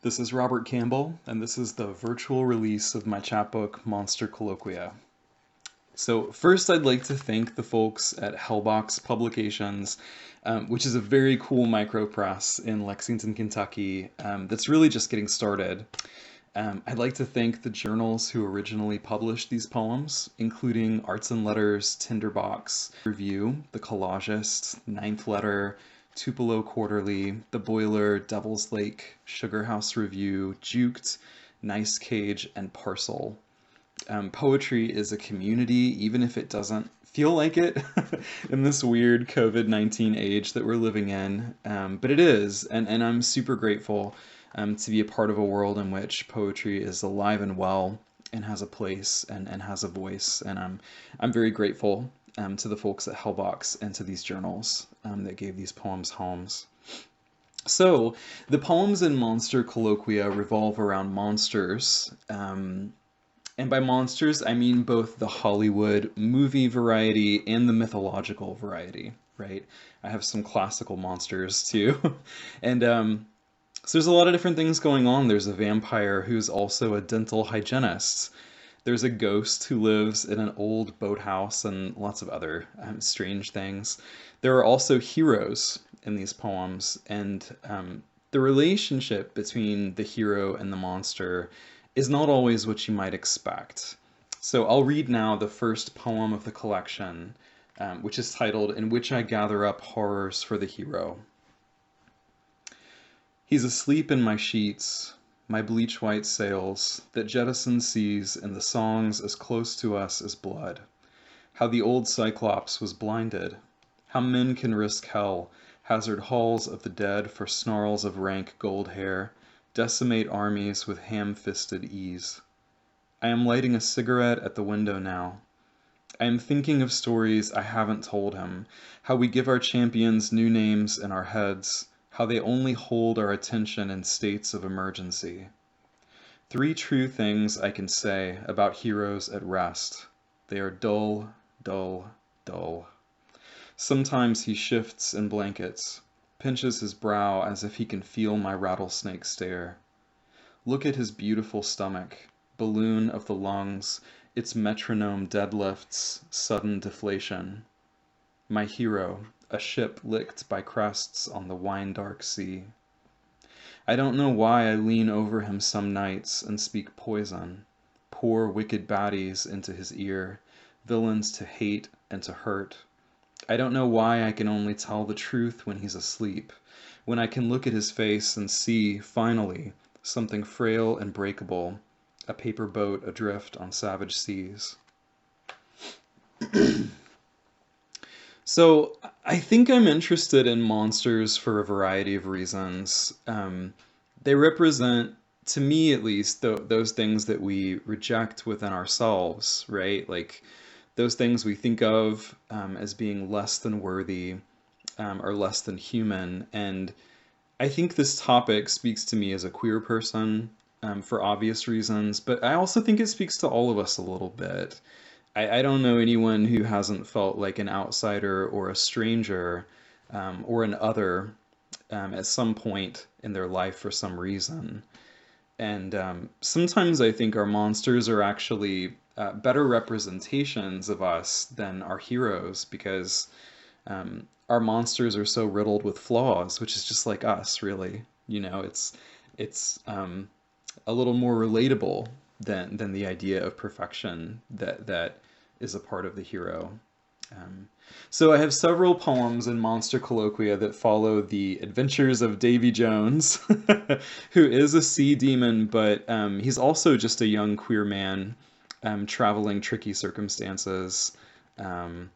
This is Robert Campbell, and this is the virtual release of my chapbook, Monster Colloquia. So, first, I'd like to thank the folks at Hellbox Publications, which is a very cool micropress in Lexington, Kentucky, that's really just getting started. I'd like to thank the journals who originally published these poems, including Arts and Letters, Tinderbox Review, The Collagist, Ninth Letter, Tupelo Quarterly, The Boiler, Devil's Lake, Sugar House Review, Juked, Nice Cage, and Parcel. Poetry is a community, even if it doesn't feel like it in this weird COVID-19 age that we're living in. But it is, and I'm super grateful to be a part of a world in which poetry is alive and well and has a place and has a voice. And I'm very grateful to the folks at Hellbox and to these journals that gave these poems homes. So, the poems in Monster Colloquia revolve around monsters. And by monsters, I mean both the Hollywood movie variety and the mythological variety, right? I have some classical monsters too. And so there's a lot of different things going on. There's a vampire who's also a dental hygienist. There's a ghost who lives in an old boathouse and lots of other strange things. There are also heroes in these poems, and the relationship between the hero and the monster is not always what you might expect. So I'll read now the first poem of the collection, which is titled "In Which I Gather Up Horrors for the Hero." He's asleep in my sheets, my bleach-white sails that jettison seas and the songs as close to us as blood. How the old Cyclops was blinded. How men can risk hell, hazard halls of the dead for snarls of rank gold hair, decimate armies with ham-fisted ease. I am lighting a cigarette at the window now. I am thinking of stories I haven't told him, how we give our champions new names in our heads, how they only hold our attention in states of emergency. 3 true things I can say about heroes at rest. They are dull, dull, dull. Sometimes he shifts in blankets, pinches his brow as if he can feel my rattlesnake stare. Look at his beautiful stomach, balloon of the lungs, its metronome deadlifts, sudden deflation. My hero, a ship licked by crests on the wine-dark sea. I don't know why I lean over him some nights and speak poison, pour wicked baddies into his ear, villains to hate and to hurt. I don't know why I can only tell the truth when he's asleep, when I can look at his face and see, finally, something frail and breakable, a paper boat adrift on savage seas. So, I think I'm interested in monsters for a variety of reasons. They represent, to me at least, those things that we reject within ourselves, right? Like, those things we think of as being less than worthy or less than human. And I think this topic speaks to me as a queer person for obvious reasons, but I also think it speaks to all of us a little bit. I don't know anyone who hasn't felt like an outsider or a stranger or an other at some point in their life for some reason. And sometimes I think our monsters are actually better representations of us than our heroes because our monsters are so riddled with flaws, which is just like us, really. You know, it's a little more relatable than the idea of perfection that is a part of the hero. So I have several poems in Monster Colloquia that follow the adventures of Davy Jones, who is a sea demon, but he's also just a young queer man traveling tricky circumstances and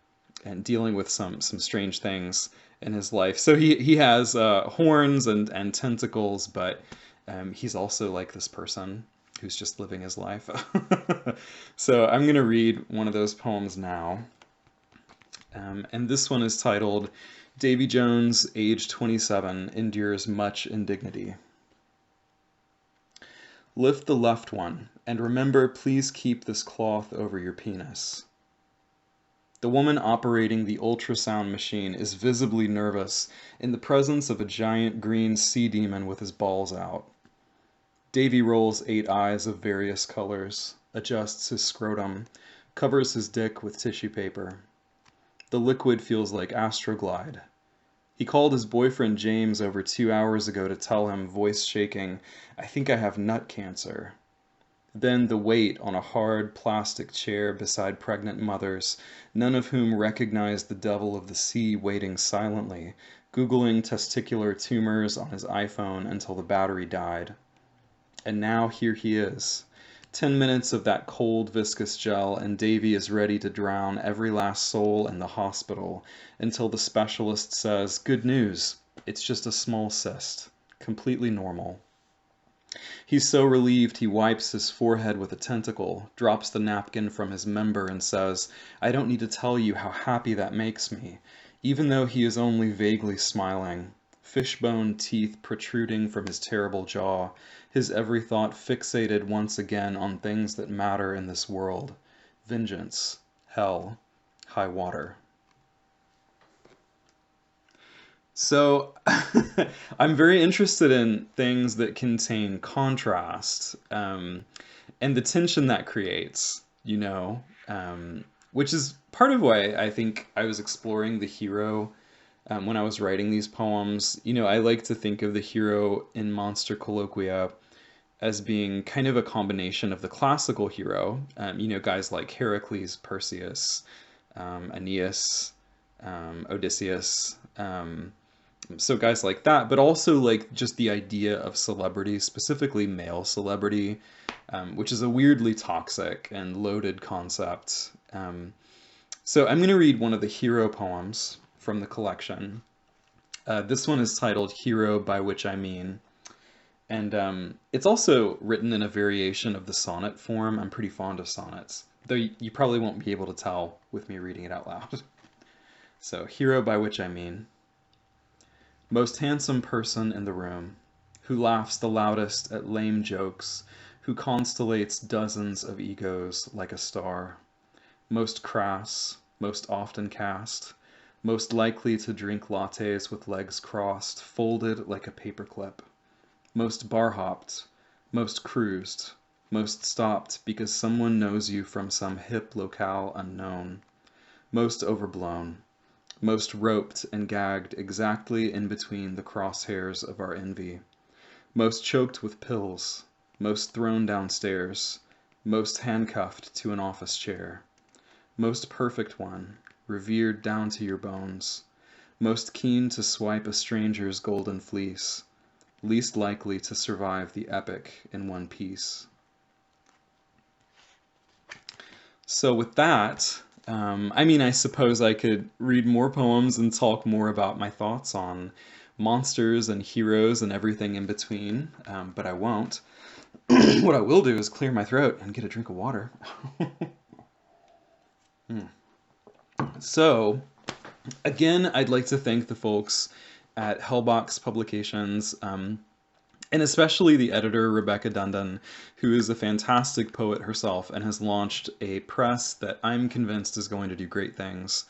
dealing with some strange things in his life. So he has horns and tentacles, but he's also like this person who's just living his life. So I'm going to read one of those poems now. And this one is titled, Davy Jones, age 27, endures much indignity. Lift the left one, and remember, please keep this cloth over your penis. The woman operating the ultrasound machine is visibly nervous in the presence of a giant green sea demon with his balls out. Davy rolls 8 eyes of various colors, adjusts his scrotum, covers his dick with tissue paper. The liquid feels like Astroglide. He called his boyfriend James over 2 hours ago to tell him, voice shaking, "I think I have nut cancer." Then the weight on a hard plastic chair beside pregnant mothers, none of whom recognized the devil of the sea waiting silently, Googling testicular tumors on his iPhone until the battery died. And now here he is. 10 minutes of that cold, viscous gel, and Davy is ready to drown every last soul in the hospital until the specialist says, "Good news, it's just a small cyst. Completely normal." He's so relieved he wipes his forehead with a tentacle, drops the napkin from his member, and says, "I don't need to tell you how happy that makes me," even though he is only vaguely smiling. Fishbone teeth protruding from his terrible jaw, his every thought fixated once again on things that matter in this world. Vengeance, hell, high water. So I'm very interested in things that contain contrast, and the tension that creates, which is part of why I think I was exploring the hero when I was writing these poems. I like to think of the hero in Monster Colloquia as being kind of a combination of the classical hero, guys like Heracles, Perseus, Aeneas, Odysseus, so guys like that, but also like just the idea of celebrity, specifically male celebrity, which is a weirdly toxic and loaded concept. So I'm going to read one of the hero poems from the collection. This one is titled "Hero, by which I mean." And it's also written in a variation of the sonnet form. I'm pretty fond of sonnets, though you probably won't be able to tell with me reading it out loud. So, hero, by which I mean. Most handsome person in the room, who laughs the loudest at lame jokes, who constellates dozens of egos like a star. Most crass, most often cast, most likely to drink lattes with legs crossed, folded like a paperclip. Most bar-hopped, most cruised, most stopped because someone knows you from some hip locale unknown. Most overblown, most roped and gagged exactly in between the crosshairs of our envy. Most choked with pills, most thrown downstairs, most handcuffed to an office chair. Most perfect one, revered down to your bones. Most keen to swipe a stranger's golden fleece. Least likely to survive the epic in one piece. So with that, I suppose I could read more poems and talk more about my thoughts on monsters and heroes and everything in between, but I won't. What I will do is clear my throat and get a drink of water. So, again, I'd like to thank the folks at Hellbox Publications, and especially the editor, Rebecca Dundon, who is a fantastic poet herself and has launched a press that I'm convinced is going to do great things.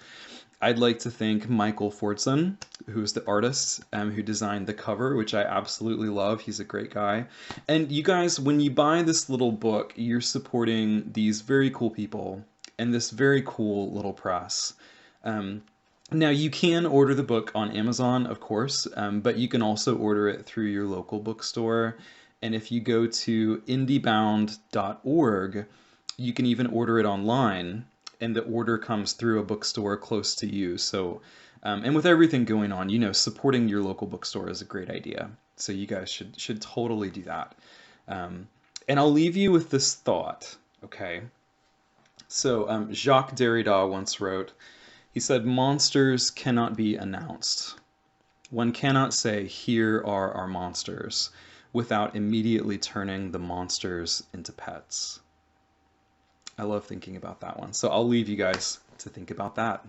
I'd like to thank Michael Fordson, who's the artist who designed the cover, which I absolutely love. He's a great guy. And you guys, when you buy this little book, you're supporting these very cool people and this very cool little press. Now, you can order the book on Amazon, of course, but you can also order it through your local bookstore. And if you go to indiebound.org, you can even order it online, and the order comes through a bookstore close to you. So, and with everything going on, supporting your local bookstore is a great idea. So you guys should totally do that. And I'll leave you with this thought, okay? So Jacques Derrida once wrote, he said, "Monsters cannot be announced. One cannot say, 'Here are our monsters,' without immediately turning the monsters into pets." I love thinking about that one. So I'll leave you guys to think about that.